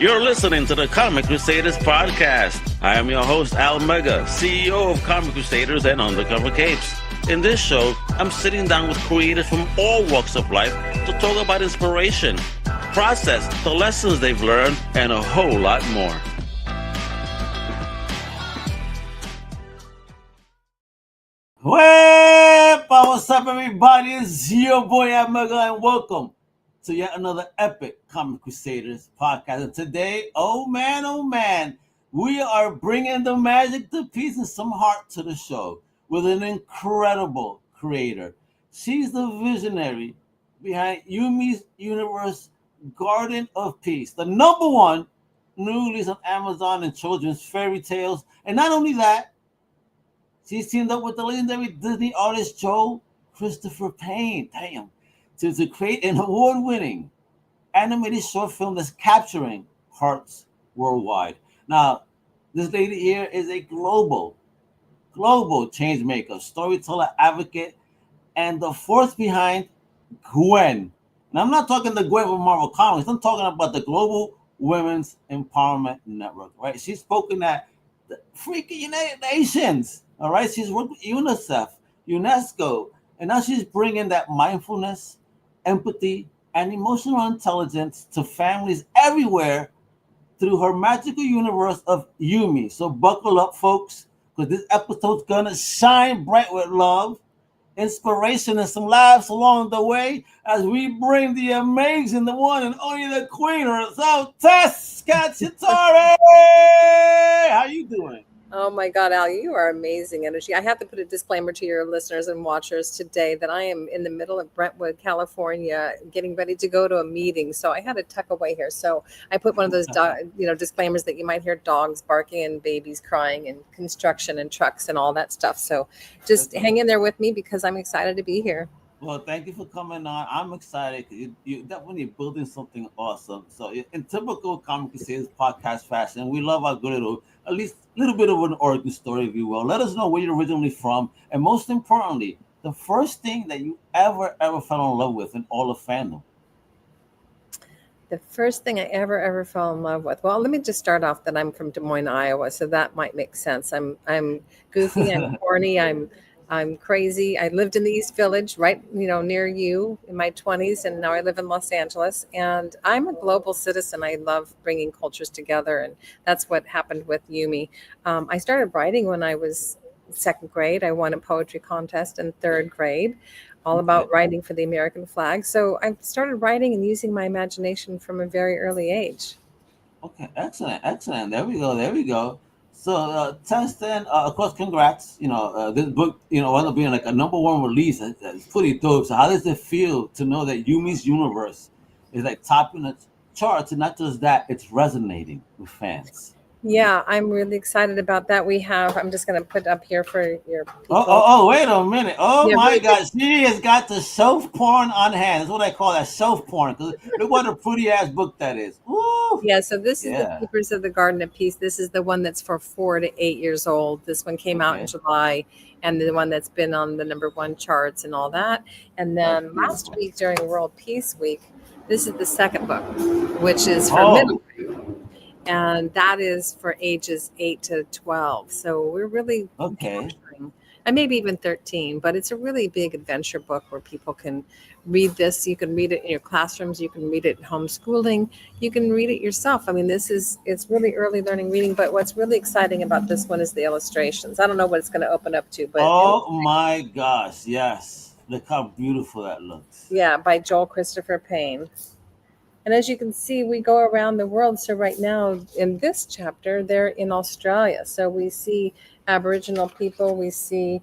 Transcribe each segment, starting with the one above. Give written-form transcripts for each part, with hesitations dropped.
You're listening to the Comic Crusaders podcast. I am your host, Al Mega, CEO of Comic Crusaders and Undercover Capes. In this show, I'm sitting down with creators from all walks of life to talk about inspiration, process, the lessons they've learned, and a whole lot more. What's up, everybody? It's your boy, Al Mega, and welcome to yet another epic Comic Crusaders podcast. And today, oh man, we are bringing the magic, the peace, and some heart to the show with an incredible creator. She's the visionary behind Yumi's Universe Garden of Peace, the number one new release on Amazon and children's fairy tales. And not only that, she's teamed up with the legendary Disney artist Joel Christopher Payne. To create an award-winning animated short film that's capturing hearts worldwide. Now, this lady here is a global change maker, storyteller, advocate, and the force behind Gwen. Now, I'm not talking the Gwen from Marvel Comics. I'm talking about the Global Women's Empowerment Network, right? She's spoken at the freaking United Nations, all right? She's worked with UNICEF, UNESCO, and now she's bringing that mindfulness, empathy, and emotional intelligence to families everywhere through her magical universe of Yumi. So buckle up, folks, because this episode's gonna shine bright with love, inspiration, and some laughs along the way as we bring the amazing, the one and only, the queen herself, Tess Cacciatore. How you doing? Oh my God, Al, you are amazing energy. I have to put a disclaimer to your listeners and watchers today that I am in the middle of Brentwood, California, getting ready to go to a meeting. So I had to tuck away here. So I put one of those, disclaimers that you might hear dogs barking and babies crying and construction and trucks and all that stuff. So just hang in there with me because I'm excited to be here. Well, thank you for coming on. I'm excited. You definitely building something awesome. So in typical Comic Crusaders podcast fashion, we love our good little, at least a little bit of an origin story, if you will. Let us know where you're originally from. And most importantly, the first thing that you ever fell in love with in all of fandom. The first thing I ever fell in love with. Well, let me just start off that I'm from Des Moines, Iowa. So that might make sense. I'm goofy, I'm corny, I'm crazy. I lived in the East Village, right, near you in my 20s, and now I live in Los Angeles. And I'm a global citizen. I love bringing cultures together, and that's what happened with Yumi. I started writing when I was second grade. I won a poetry contest in third grade, all about writing for the American flag. So I started writing and using my imagination from a very early age. Okay, excellent. There we go. So, Tess, then, of course, congrats. This book, wound up being like a number one release. It's pretty dope. So, how does it feel to know that Yumi's Universe is like topping the charts, and not just that, it's resonating with fans? Yeah, I'm really excited about that. I'm just going to put up here for your people. Oh, wait a minute. Oh, yeah, my God. She has got the self porn on hand. That's what I call that, self porn. Because look what a pretty ass book that is. Woo! Yeah, so this is the Keepers of the Garden of Peace. This is the one that's for 4 to 8 years old. This one came out in July, and the one that's been on the number one charts and all that. And then last week during World Peace Week, this is the second book, which is for middle grade. And that is for ages 8 to 12. So we're really and maybe even 13, but it's a really big adventure book where people can read this. You can read it in your classrooms. You can read it homeschooling. You can read it yourself. I mean, it's really early learning reading, but what's really exciting about this one is the illustrations. I don't know what it's going to open up to, but oh my gosh, yes. Look how beautiful that looks. Yeah, by Joel Christopher Payne. And as you can see, we go around the world. So right now in this chapter, they're in Australia. So we see Aboriginal people. We see,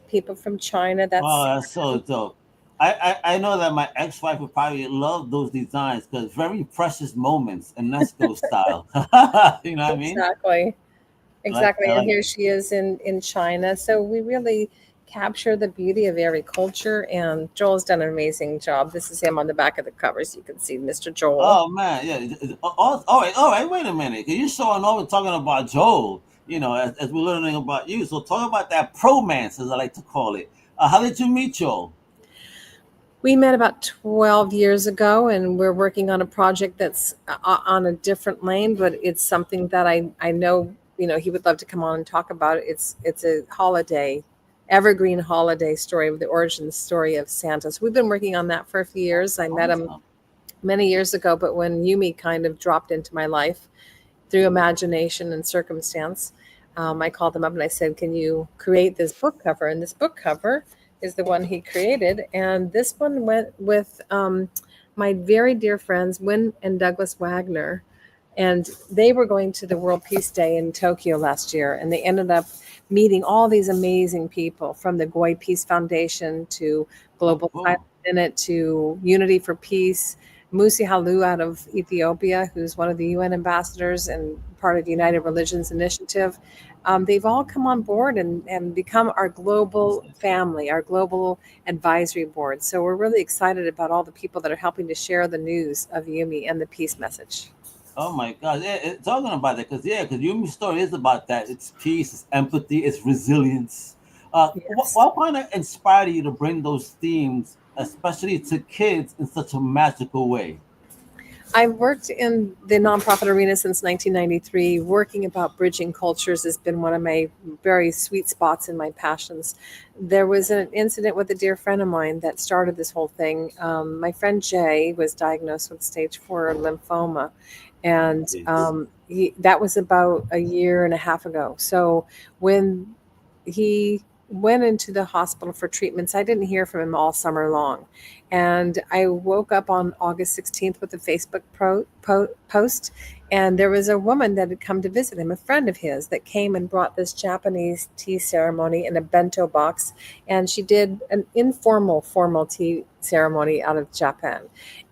people from China. That's so dope. I know that my ex-wife would probably love those designs because very precious moments in Nesco style. You know what I mean? Exactly. And here she is in China. So we really capture the beauty of every culture, and Joel's done an amazing job. This is him on the back of the cover, so you can see Mr. Joel. Oh man, yeah. All right. Wait a minute, because you're showing over talking about Joel. As we're learning about you. So talk about that bromance, as I like to call it. How did you meet Joel? We met about 12 years ago, and we're working on a project that's on a different lane, but it's something that I know, he would love to come on and talk about. It's a holiday, evergreen holiday story of the origin story of Santa. So we've been working on that for a few years. I met him Awesome. many years ago, but when Yumi kind of dropped into my life through imagination and circumstance, I called him up and I said, "Can you create this book cover?" And this book cover is the one he created. And this one went with my very dear friends, Wynn and Douglas Wagner. And they were going to the World Peace Day in Tokyo last year. And they ended up meeting all these amazing people from the Goi Peace Foundation to Oh, Global Silent cool. Minute to Unity for Peace. Musi Halu out of Ethiopia, who's one of the UN ambassadors and part of the United Religions Initiative. They've all come on board and become our global family, our global advisory board. So we're really excited about all the people that are helping to share the news of Yumi and the peace message. Oh my God! Yeah, talking about that because because Yumi's story is about that. It's peace, it's empathy, it's resilience. Yes. What kind of inspired you to bring those themes, especially to kids, in such a magical way? I've worked in the nonprofit arena since 1993. Working about bridging cultures has been one of my very sweet spots and my passions. There was an incident with a dear friend of mine that started this whole thing. My friend Jay was diagnosed with stage 4 lymphoma, and Please. that was about a year and a half ago. So when he went into the hospital for treatments, I didn't hear from him all summer long. And I woke up on August 16th with a Facebook post, and there was a woman that had come to visit him, a friend of his, that came and brought this Japanese tea ceremony in a bento box. And she did an informal, formal tea ceremony out of Japan.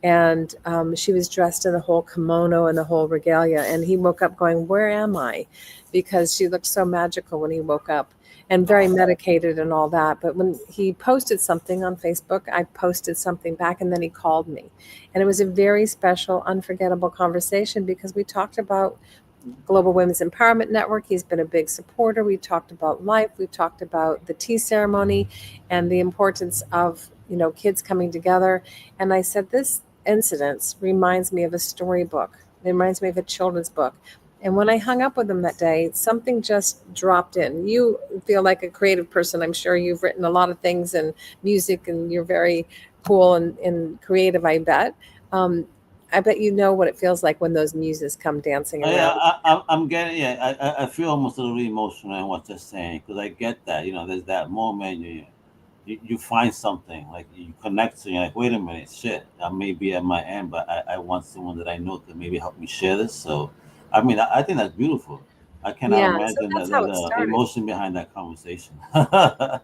And she was dressed in the whole kimono and the whole regalia. And he woke up going, "Where am I?" Because she looked so magical when he woke up and very Oh, medicated and all that. But when he posted something on Facebook, I posted something back, and then he called me. And it was a very special, unforgettable conversation because we talked about Global Women's Empowerment Network. He's been a big supporter. We talked about life. We talked about the tea ceremony and the importance of, kids coming together. And I said, this incident reminds me of a storybook. It reminds me of a children's book. And when I hung up with him that day, something just dropped in. You feel like a creative person. I'm sure you've written a lot of things and music, and you're very cool and creative, I bet. Um, I bet you know what it feels like when those muses come dancing yeah, around. I'm getting. Yeah, I feel almost a little emotional in what you're saying because I get that. There's that moment you find something like you connect to. You're like, wait a minute, shit. I may be at my end, but I want someone that I know to maybe help me share this. So, I mean, I think that's beautiful. I cannot Yeah, so imagine that's how it the started. emotion behind that conversation.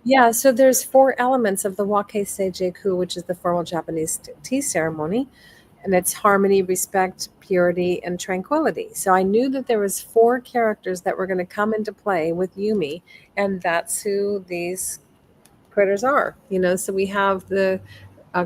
Yeah, so there's four elements of the Wake Seijiku, which is the formal Japanese tea ceremony, and it's harmony, respect, purity, and tranquility. So I knew that there was four characters that were going to come into play with Yumi, and that's who these critters are. So we have the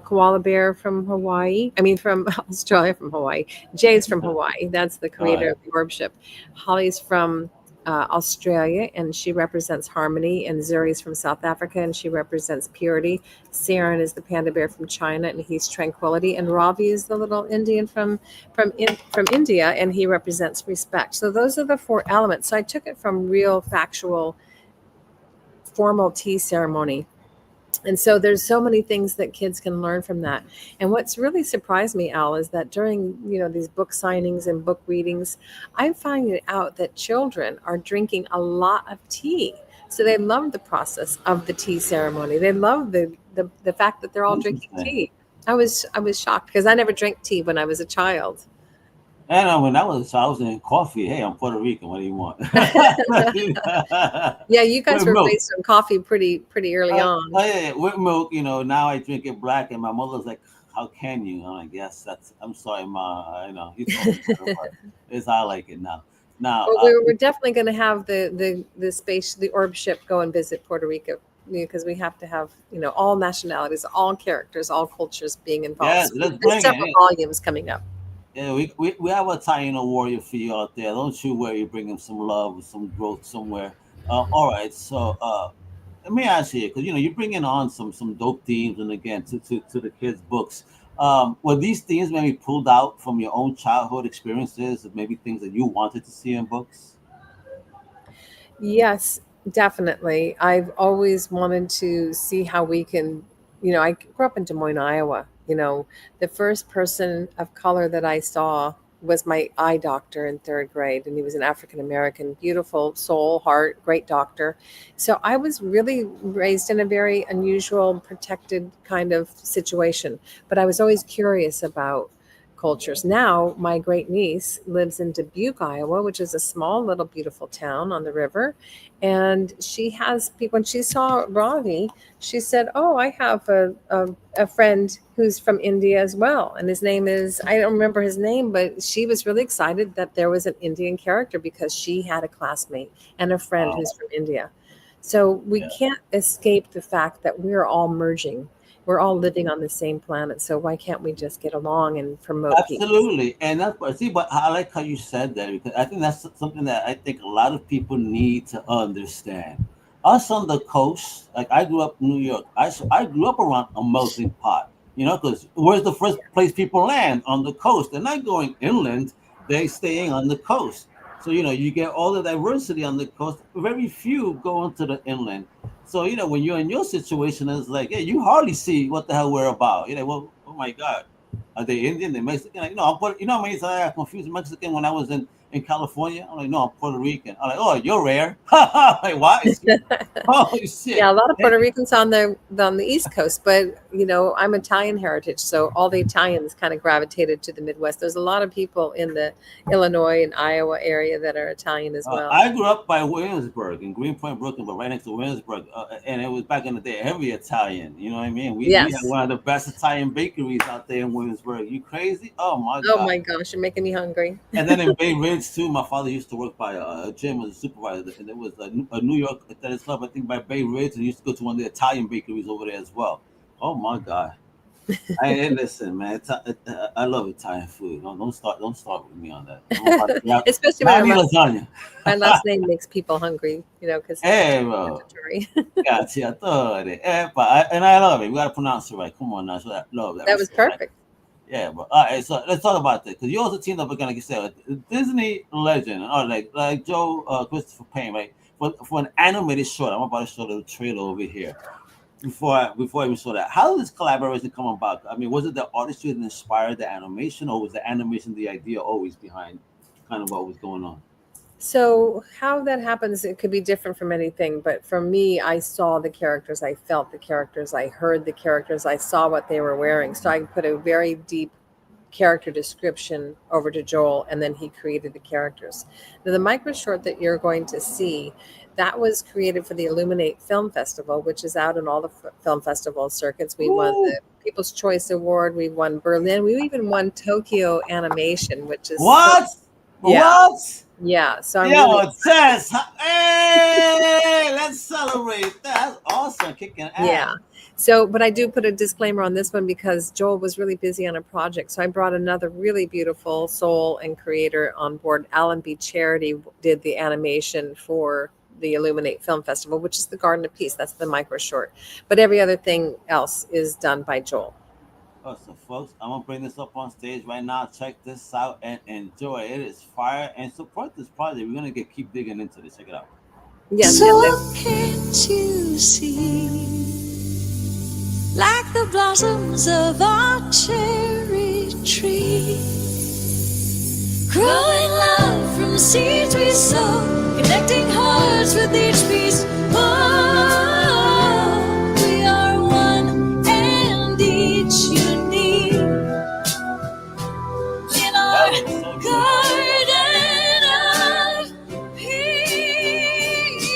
koala bear from Hawaii. I mean, from Australia, from Hawaii. Jay's from Hawaii. That's the All creator right. of the orb ship. Holly's from Australia, and she represents harmony. And Zuri's from South Africa, and she represents purity. Saren is the panda bear from China, and he's tranquility. And Ravi is the little Indian from India, and he represents respect. So those are the four elements. So I took it from real factual formal tea ceremony, and so there's so many things that kids can learn from that. And what's really surprised me, Al, is that during these book signings and book readings, I'm finding out that children are drinking a lot of tea. So they love the process of the tea ceremony. They love the fact that they're all drinking Interesting. tea. I was shocked because I never drank tea when I was a child. And when I was in coffee. Hey, I'm Puerto Rican. What do you want? Yeah, you guys With were milk. raised on coffee pretty early on. Yeah, yeah, with milk. Now I drink it black, and my mother's like, "How can you?" I'm like, "Yes, that's. I'm sorry, ma. You told me better, but it's how I like it now." Now, Well, we're definitely going to have the orb ship go and visit Puerto Rico, because we have to have all nationalities, all characters, all cultures being involved. yeah, So let's there's bring several it. volumes coming up. Yeah, we have a Taino warrior for you out there. Don't you worry, bring him some love, some growth somewhere. All right, so let me ask you, because you're bringing on some dope themes, and again to the kids' books. Were these themes maybe pulled out from your own childhood experiences, maybe things that you wanted to see in books? Yes, definitely. I've always wanted to see how we can, I grew up in Des Moines, Iowa. The first person of color that I saw was my eye doctor in third grade, and he was an African American, beautiful soul, heart, great doctor. So I was really raised in a very unusual, protected kind of situation, but I was always curious about cultures. Now, my great niece lives in Dubuque, Iowa, which is a small, little, beautiful town on the river. And she has people, when she saw Ravi, she said, "Oh, I have a friend who's from India as well." And his name is, I don't remember his name, but she was really excited that there was an Indian character because she had a classmate and a friend Wow. who's from India. So we Yeah. can't escape the fact that we're all merging. We're all living on the same planet. So why can't we just get along and promote peace? Absolutely, and that's what see. But I like how you said that because I think that's something that I think a lot of people need to understand. Us on the coast, like I grew up in New York. I grew up around a melting pot. Because where's the first place people land on the coast? They're not going inland; they're staying on the coast. So you get all the diversity on the coast. Very few go into the inland. So when you're in your situation, it's like, yeah, you hardly see what the hell we're about. Well, oh my God, are they Indian? They Mexican? Like, no, how many times I got confused Mexican when I was in California? I'm like, no, I'm Puerto Rican. I'm like, oh, you're rare. Like, what? Oh Yeah, shit. a lot of Puerto Ricans on the East Coast, but I'm Italian heritage, so all the Italians kind of gravitated to the Midwest. There's a lot of people in the Illinois and Iowa area that are Italian as well. I grew up by Williamsburg in Greenpoint, Brooklyn, but right next to Williamsburg, and it was back in the day heavy Italian. You know what I mean? We had Yes. one of the best Italian bakeries out there in Williamsburg. You crazy? Oh my Oh God. my gosh, you're making me hungry. And then in Bay Ridge too, my father used to work by a gym as a supervisor, and there was a New York Athletic Club, I think by Bay Ridge, and he used to go to one of the Italian bakeries over there as well. Oh my God! Hey, listen, man, I love Italian food. Don't start with me on that. I'm about to Especially when grab me lasagna. my last name makes people hungry, because it's Hey, bro, mandatory. Cacciatore. And I love it. We gotta pronounce it right. Come on now, so that love, that That was respect, right? perfect. Yeah, but all right. So let's talk about that because you also teamed up with, like you said, a Disney legend, or like Joe Christopher Payne, right? For an animated short. I'm about to show the trailer over here. Before I even saw that, how did this collaboration come about? I mean, was it the artistry that inspired the animation, or was the animation the idea always behind kind of what was going on? So how that happens, it could be different from anything. But for me, I saw the characters, I felt the characters, I heard the characters, I saw what they were wearing. So I put a very deep character description over to Joel, and then he created the characters. Now, the micro short that you're going to see, that was created for the Illuminate Film Festival, which is out in all the film festival circuits. We won Woo! the People's Choice Award. We won Berlin. We even won Tokyo Animation, which is so, What? yeah, What? yeah. So I'm really Yo, Tess, hey, let's celebrate. That's awesome, kicking ass. Yeah. So, but I do put a disclaimer on this one because Joel was really busy on a project. So I brought another really beautiful soul and creator on board. Alan B. Charity did the animation for the Illuminate Film Festival, which is the Garden of Peace. That's the micro short. But every other thing else is done by Joel. Oh, so folks, I'm gonna bring this up on stage right now. Check this out and enjoy. It is fire and support this project. We're gonna keep digging into this. Check it out. Yes, So yes, yes. can't you see, like the blossoms of our cherry tree, growing love from seeds we sow, connecting hearts with each piece. Oh, we are one and each unique in our That looks so beautiful. garden of peace,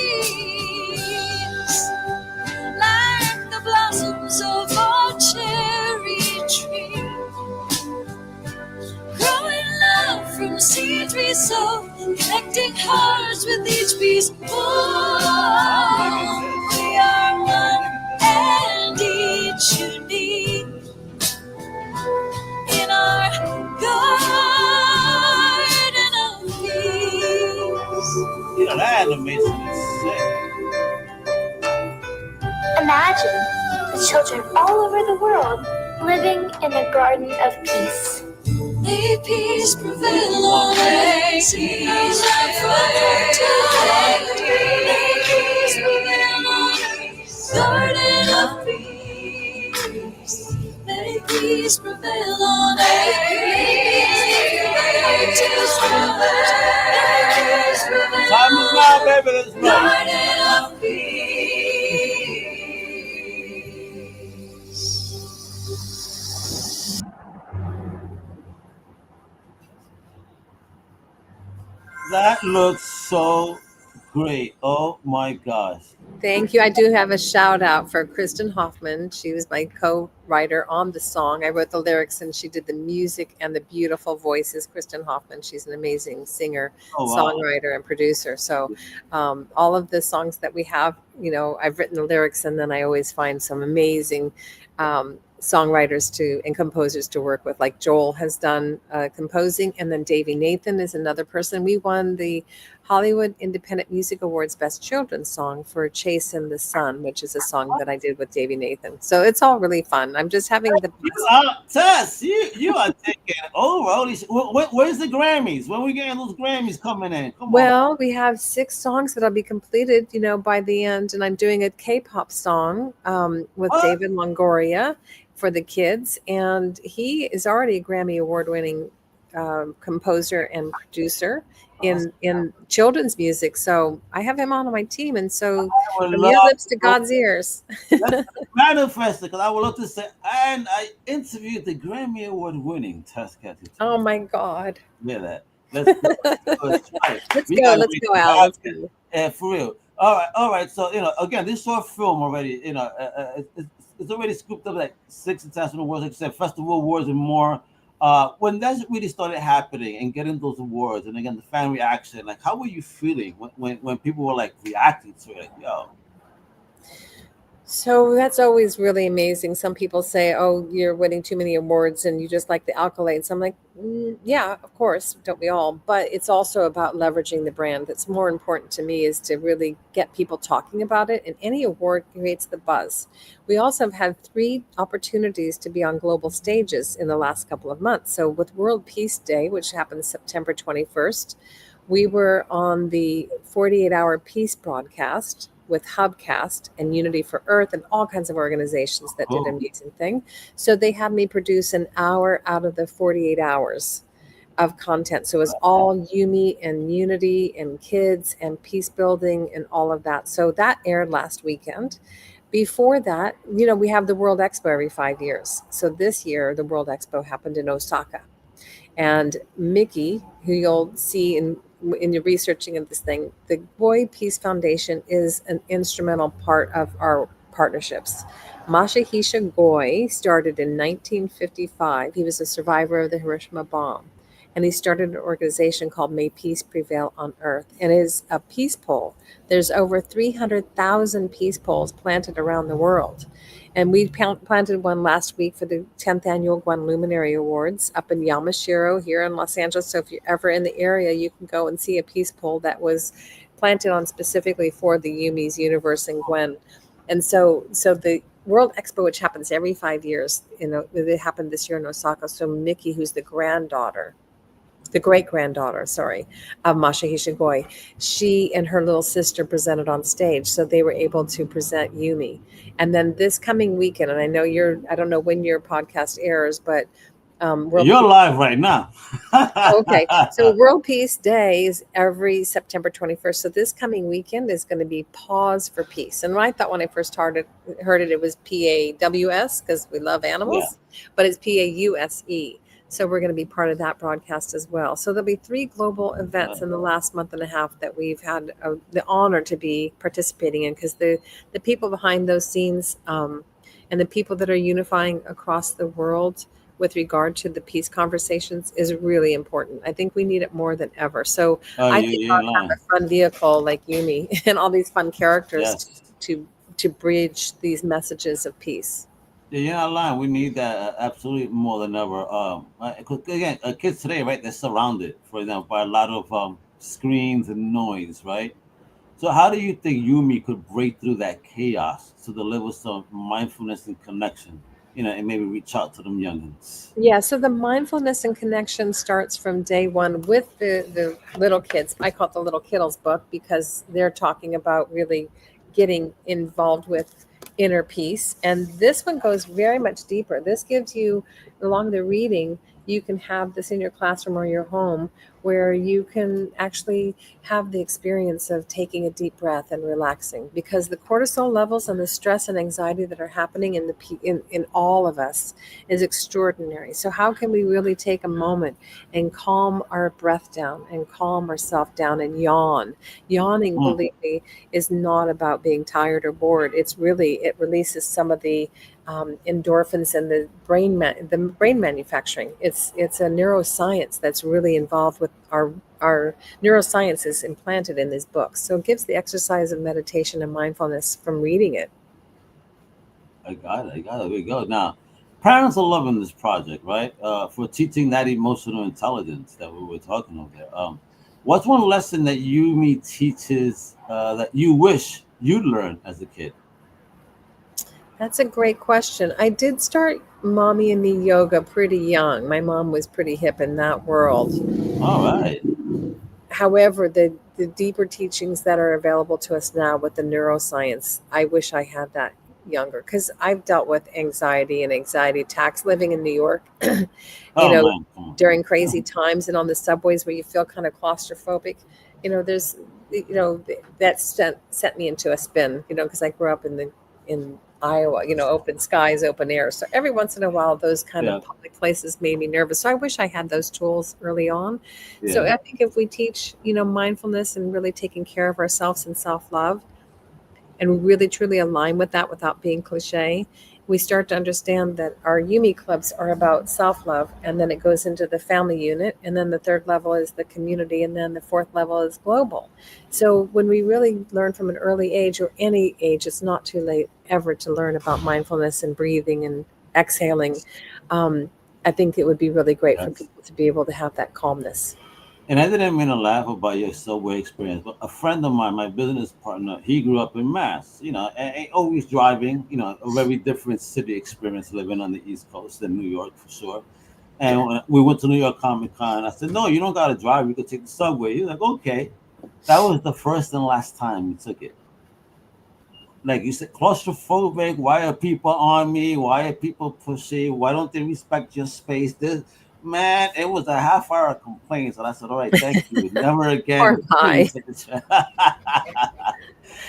like the blossoms of our cherry tree, growing love from seeds we sow, connecting hearts with each piece. Oh, we are one and each unique in our garden of peace. That animation is sick. Imagine the children all over the world living in a garden of peace. May peace prevail on earth. Peace prevail on earth. Garden of peace. May peace prevail on earth. Peace prevail. Time is now, baby. Let's go. Garden of peace. That looks so great. Oh my gosh. Thank you. I do have a shout out for Kristen Hoffman. She was my co-writer on the song. I wrote the lyrics and she did the music and the beautiful voices. Kristen Hoffman, she's an amazing singer, Oh, wow. songwriter, and producer. So all of the songs that we have, I've written the lyrics, and then I always find some amazing songwriters and composers to work with, like Joel has done composing, and then Davey Nathan is another person. We won the Hollywood Independent Music Awards Best Children's Song for Chasing the Sun, which is a song that I did with Davey Nathan. So it's all really fun. I'm just having the Tess, you are taking over. Where's the Grammys? When we getting those Grammys coming in? Come on. Well, we have 6 songs that'll be completed, by the end, and I'm doing a K-pop song with David Longoria for the kids, and he is already a Grammy award-winning composer and producer in children's music. So I have him on my team, and so from your lips to God's ears. Let's manifest it, because I would love to say, and I interviewed the Grammy award-winning Tess Cacciatore. Oh my God! Yeah, that. Let's go. Let's go, Al. Let's go. Yeah, for real. All right. So again, this short film already, it's already scooped up like 6 international awards, like you said, festival awards and more. When that really started happening and getting those awards, and again the fan reaction, like how were you feeling when people were like reacting to it? Like, yo. So that's always really amazing. Some people say, "Oh, you're winning too many awards and you just like the accolades." I'm like, yeah, of course, don't we all? But it's also about leveraging the brand. That's more important to me, is to really get people talking about it. And any award creates the buzz. We also have had 3 opportunities to be on global stages in the last couple of months. So with World Peace Day, which happened September 21st, we were on the 48-hour peace broadcast with Hubcast and Unity for Earth and all kinds of organizations that did an amazing thing. So they had me produce an hour out of the 48 hours of content. So it was all Yumi and Unity and kids and peace building and all of that. So that aired last weekend. Before that, we have the World Expo every 5 years. So this year, the World Expo happened in Osaka. And Mickey, who you'll see in your researching of this thing, the Boy Peace Foundation is an instrumental part of our partnerships. Masahisa Goi started in 1955. He was a survivor of the Hiroshima bomb. And he started an organization called May Peace Prevail on Earth, and is a peace pole. There's over 300,000 peace poles planted around the world. And we planted one last week for the 10th annual Gwen Luminary Awards up in Yamashiro here in Los Angeles. So if you're ever in the area, you can go and see a peace pole that was planted on specifically for the Yumi's Universe and Gwen. And so the World Expo, which happens every 5 years, it happened this year in Osaka. So Mickey, who's the great-granddaughter, of Masahisa Goi, she and her little sister presented on stage. So they were able to present Yumi. And then this coming weekend, and I don't know when your podcast airs, but you're live right now. Okay. So World Peace Day is every September 21st. So this coming weekend is going to be Pause for Peace. And I thought when I first heard it was PAWS, because we love animals, but it's PAUSE. So we're going to be part of that broadcast as well. So there'll be 3 global events in the last month and a half that we've had the honor to be participating in, because the people behind those scenes and the people that are unifying across the world with regard to the peace conversations is really important. I think we need it more than ever. So I think I'll have a fun vehicle like Yumi and all these fun characters to bridge these messages of peace. Yeah, you're not lying. We need that absolutely more than ever. Again, kids today, right? They're surrounded, for example, by a lot of screens and noise, right? So how do you think Yumi could break through that chaos to deliver some mindfulness and connection, and maybe reach out to them youngins? Yeah, so the mindfulness and connection starts from day one with the little kids. I call it the little kiddos book because they're talking about really getting involved with inner peace. And this one goes very much deeper. This gives you, along the reading, you can have this in your classroom or your home where you can actually have the experience of taking a deep breath and relaxing, because the cortisol levels and the stress and anxiety that are happening in all of us is extraordinary. So how can we really take a moment and calm our breath down and calm ourselves down and yawn? Yawning, Mm, believe me, is not about being tired or bored. It releases some of the endorphins and the brain manufacturing. It's a neuroscience that's really involved with our neuroscience is implanted in these books. So it gives the exercise of meditation and mindfulness from reading it. I got it. I got it. There we go. Now, parents are loving this project, right? For teaching that emotional intelligence that we were talking about there. What's one lesson that Yumi teaches that you wish you'd learned as a kid? That's a great question. I did start mommy and me yoga pretty young. My mom was pretty hip in that world. All right. However, the deeper teachings that are available to us now with the neuroscience, I wish I had that younger, because I've dealt with anxiety and anxiety attacks living in New York, you Oh know, man, come on. during crazy times and on the subways where you feel kind of claustrophobic. There's, that sent me into a spin, because I grew up in Iowa, open skies, open air. So every once in a while, those kind Yeah, of public places made me nervous. So I wish I had those tools early on. So yeah. I think if we teach, mindfulness and really taking care of ourselves and self-love, and we really truly align with that without being cliche, we start to understand that our Yumi clubs are about self-love, and then it goes into the family unit, and then the third level is the community, and then the fourth level is global. So when we really learn from an early age, or any age, it's not too late ever to learn about mindfulness and breathing and exhaling. um, I think it would be really great for That's people to be able to have that calmness. And I didn't mean to laugh about your subway experience, but a friend of mine, my business partner, he grew up in Mass, and always driving, a very different city experience living on the East Coast than New York for sure. And when we went to New York Comic Con, I said, no, you don't got to drive. You could take the subway. He's like, okay. That was the first and last time we took it. Like you said, claustrophobic. Why are people on me? Why are people pushy? Why don't they respect your space? This man, it was a half hour complaints, and I said, "All right, thank you. Never Or again. high. Please take a chance."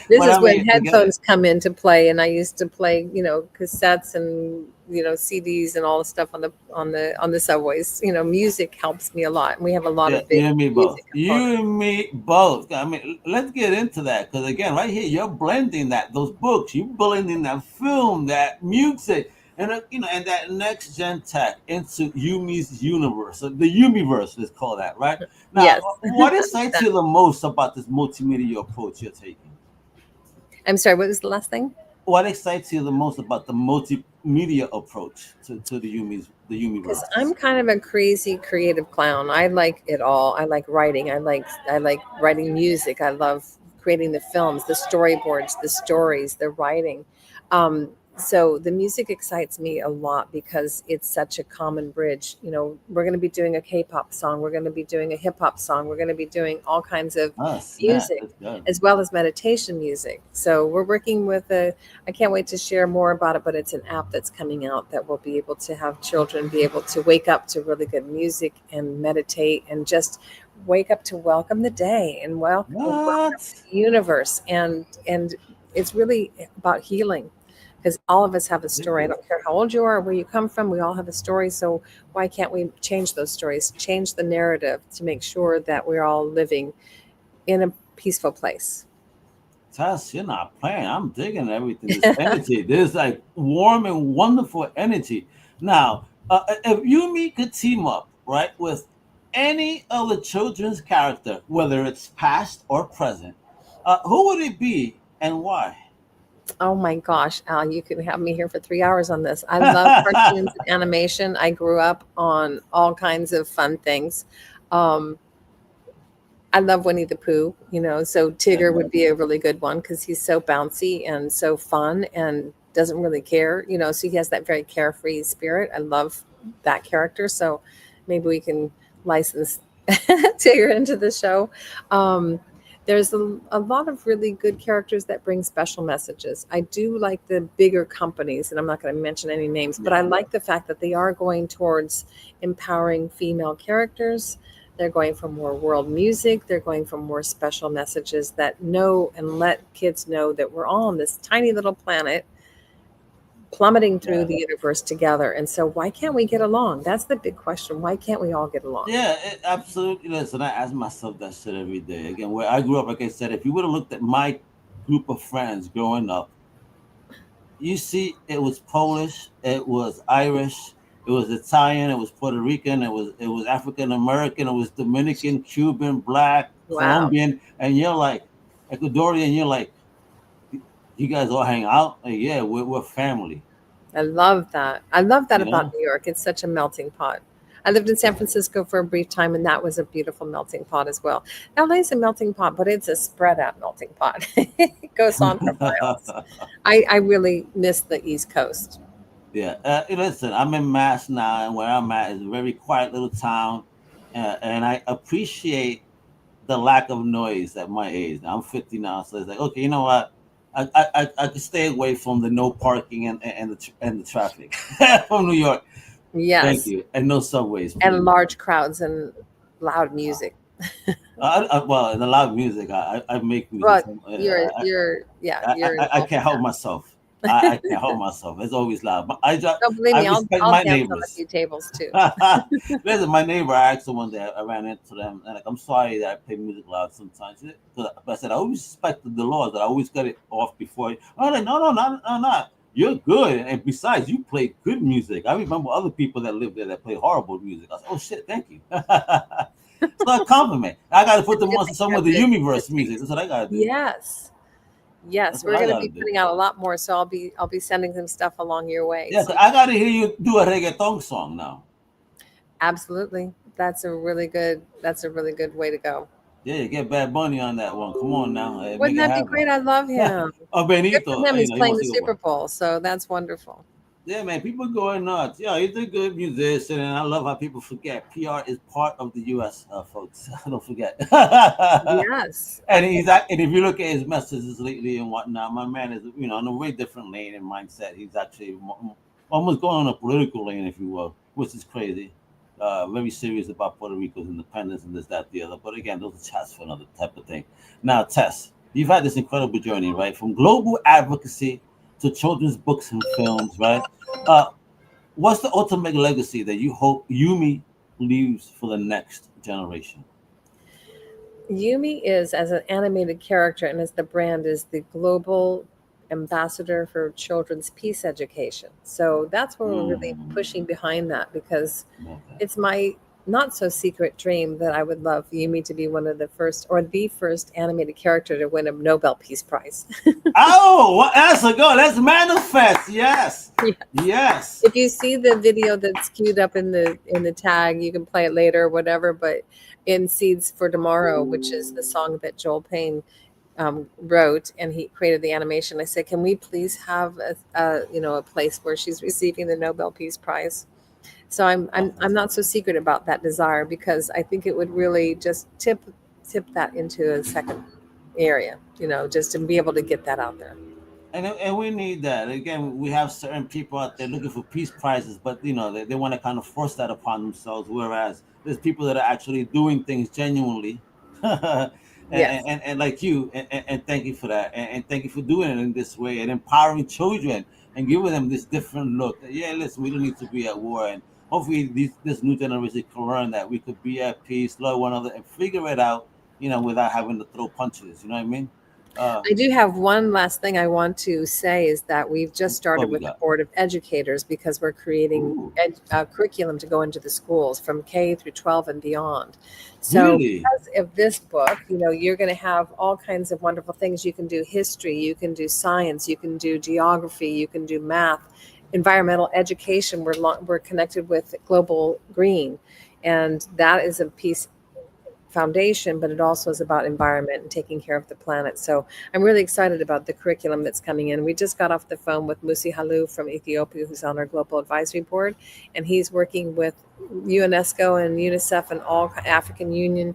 This But is I when mean, forget it. headphones come into play, and I used to play, cassettes and CDs and all the stuff on the subways. Music helps me a lot, and we have a lot Yeah, of you big and me both. music You components. and me both. I mean, let's get into that because again, right here, you're blending those books, you blending that film, that music, and and that next gen tech into Yumi's universe, so the Yumiverse, let's call that right. Now, Yes. what excites you the most about this multimedia approach you're taking? I'm sorry. What was the last thing? What excites you the most about the multimedia approach to the Because Yumiverse? I'm kind of a crazy creative clown. I like it all. I like writing. I like writing music. I love creating the films, the storyboards, the stories, the writing. So the music excites me a lot because it's such a common bridge. We're going to be doing a K-pop song. We're going to be doing a hip hop song. We're going to be doing all kinds of Oh snap! music That's good. as well as meditation music. So we're working with I can't wait to share more about it, but it's an app that's coming out that will be able to have children be able to wake up to really good music and meditate and just wake up to welcome the day and welcome What? the universe. And it's really about healing, because all of us have a Dig story. I it. don't care how old you are, where you come from, we all have a story. So why can't we change those stories, change the narrative to make sure that we're all living in a peaceful place? Tess, you're not playing. I'm digging everything. This energy, there's like warm and wonderful energy. Now, if you and me could team up, right, with any other children's character, whether it's past or present, who would it be and why? Oh my gosh, Al, you can have me here for 3 hours on this. I love cartoons and animation. I grew up on all kinds of fun things. Um, I love Winnie the Pooh, so Tigger would be a really good one because he's so bouncy and so fun and doesn't really care, so he has that very carefree spirit. I love that character. So maybe we can license Tigger into the show. There's a lot of really good characters that bring special messages. I do like the bigger companies, and I'm not going to mention any names, but I like the fact that they are going towards empowering female characters. They're going for more world music. They're going for more special messages that know and let kids know that we're all on this tiny little planet plummeting through the universe together. And so why can't we get along? That's the big question. Why can't we all get along? Yeah, absolutely. Listen, I ask myself that shit every day. Again, where I grew up, like I said, if you would have looked at my group of friends growing up, you see it was Polish, it was Irish, it was Italian, it was Puerto Rican, it was African American, it was Dominican, Cuban, Black, Wow. Colombian, and you're like Ecuadorian, you're like, you guys all hang out? Like, yeah, we're family. I love that. I love that You about know? New York. It's such a melting pot. I lived in San Francisco for a brief time, and that was a beautiful melting pot as well. LA is a melting pot, but it's a spread out melting pot. It goes on for miles. I really miss the East Coast. Yeah, listen, I'm in Mass now, and where I'm at is a very quiet little town, and I appreciate the lack of noise at my age. Now, I'm 50 now, so it's like, okay, you know what? I could stay away from the no parking and the traffic from New York. Thank Yes, you, and no subways, and please. large crowds and loud music. Well, in the loud music, I make music. Well, So, you're I involved in can't help that. myself. I can't help myself. It's always loud. But Don't believe I me, respect I'll my dance on a neighbors. few tables too. Listen, my neighbor, I asked him one day, I ran into them, and like, I'm sorry that I play music loud sometimes. But I said, I always respected the laws, that I always got it off before. Oh, like, no, no. You're good. And besides, you play good music. I remember other people that lived there that play horrible music. I said, oh, shit, thank you. It's not a compliment. I got to put them Good on thing some you of have the good universe music. taste. That's what I got to do. Yes. That's Yes, what we're I going to got to be do. putting out a lot more, so I'll be sending some stuff along your way. Yeah, So I got to hear you do a reggaeton song now. absolutely, that's a really good way to go. Yeah, you get Bad Bunny on that one. Come on now. Make Wouldn't it that be happen. great? I love him. Oh, Good for Benito, him. He's he playing wants the to go Super for. Bowl, so that's wonderful. Yeah, man, people going nuts. Yeah, he's a good musician, and I love how people forget PR is part of the U.S. Folks. Don't forget. Yes, And and if you look at his messages lately and whatnot, my man is on a way different lane and mindset. He's actually almost going on a political lane, if you will, which is crazy. Very serious about Puerto Rico's independence and this, that, the other. But again, those are chats for another type of thing. Now, Tess, you've had this incredible journey, right? From global advocacy to children's books and films, right? Uh, what's the ultimate legacy that you hope Yumi leaves for the next generation? Yumi is, as an animated character and as the brand, is the global ambassador for children's peace education. So that's where we're really pushing Mm, behind that because okay. it's my not so secret dream that I would love Yumi to be one of the first or the first animated character to win a Nobel Peace Prize. Oh, well, that's a go. Let's manifest. Yes. Yeah. Yes. If you see the video that's queued up in the tag, you can play it later or whatever. But in Seeds for Tomorrow, which is the song that Joel Payne wrote, and he created the animation, I said, "Can we please have a place where she's receiving the Nobel Peace Prize?" So I'm not so secret about that desire because I think it would really just tip that into a second area, just to be able to get that out there. And we need that. Again, we have certain people out there looking for peace prizes, but they want to kind of force that upon themselves. Whereas there's people that are actually doing things genuinely, and, Yes. and like you, and thank you for that, and thank you for doing it in this way and empowering children and giving them this different look. Yeah, listen, we don't need to be at war, and hopefully this new generation can learn that we could be at peace, love one another, and figure it out, without having to throw punches. You know what I mean? Uh, I do have one last thing I want to say is that we've just what started we with the got? Board of Educators because we're creating Ooh, curriculum to go into the schools from K through 12 and beyond. So really? because of this book, you're going to have all kinds of wonderful things. You can do history, you can do science, you can do geography, you can do math, environmental education. We're connected with Global Green, and that is a piece foundation, but it also is about environment and taking care of the planet. So I'm really excited about the curriculum that's coming in. We just got off the phone with Musi Halu from Ethiopia, who's on our global advisory board, and he's working with UNESCO and UNICEF and all African Union,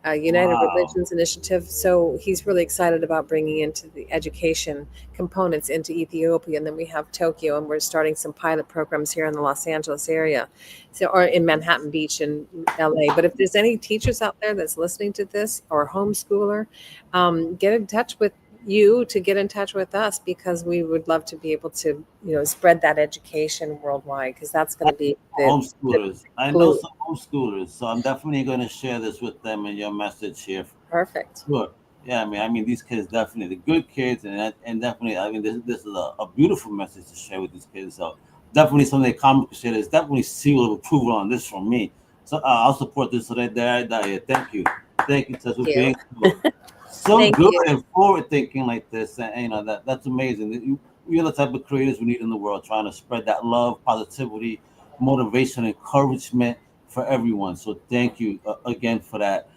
United Religions Initiative. So he's really excited about bringing into the education components into Ethiopia. And then we have Tokyo, and we're starting some pilot programs here in the Los Angeles area, or in Manhattan Beach and LA. But if there's any teachers out there that's listening to this, or homeschooler, get in touch with get in touch with us, because we would love to be able to, spread that education worldwide, because that's going to be the homeschoolers. I know some homeschoolers, so I'm definitely going to share this with them in your message here. Perfect. Sure. Yeah, I mean, these kids definitely, the good kids, and definitely, I mean, this is a beautiful message to share with these kids. So definitely, some of the Comic Crusaders definitely seal of approval on this from me. So I'll support this. So that thank you, Tess, for being so good and forward thinking like this, and that's amazing. You're the type of creators we need in the world, trying to spread that love, positivity, motivation, encouragement for everyone. So thank you again for that.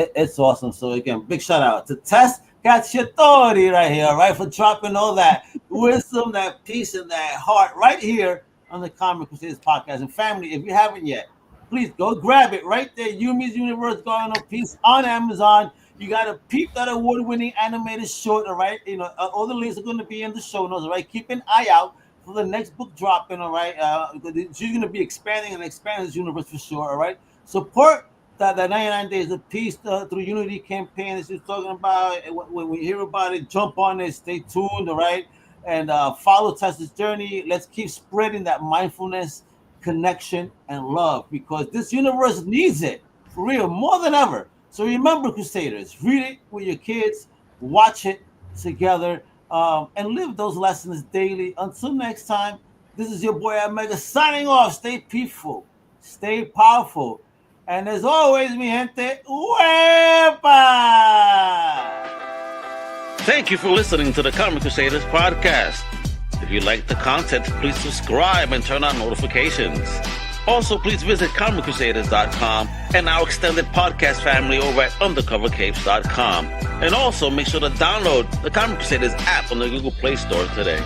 It's awesome. So again, big shout out to Tess Cacciatore right here, right, for dropping all that wisdom, that peace, and that heart right here on the Comic Crusaders podcast. And family, if you haven't yet, please go grab it right there. Yumi's Universe Garden of Peace on Amazon. You got to peep that award-winning animated short, all right? All the links are going to be in the show notes, all right? Keep an eye out for the next book dropping, all right? She's going to be expanding this universe for sure, all right? Support the 99 Days of Peace through Unity campaign that she's talking about. When we hear about it, jump on it, stay tuned, all right? And follow Tess's journey. Let's keep spreading that mindfulness, connection, and love, because this universe needs it, for real, more than ever. So remember, Crusaders, read it with your kids, watch it together, and live those lessons daily. Until next time, this is your boy Omega signing off. Stay peaceful, stay powerful, and as always, mi gente, huepa! Thank you for listening to the Comic Crusaders podcast. If you like the content, please subscribe and turn on notifications. Also, please visit comiccrusaders.shop and our extended podcast family over at undercovercapes.com. And also, make sure to download the Comic Crusaders app on the Google Play Store today.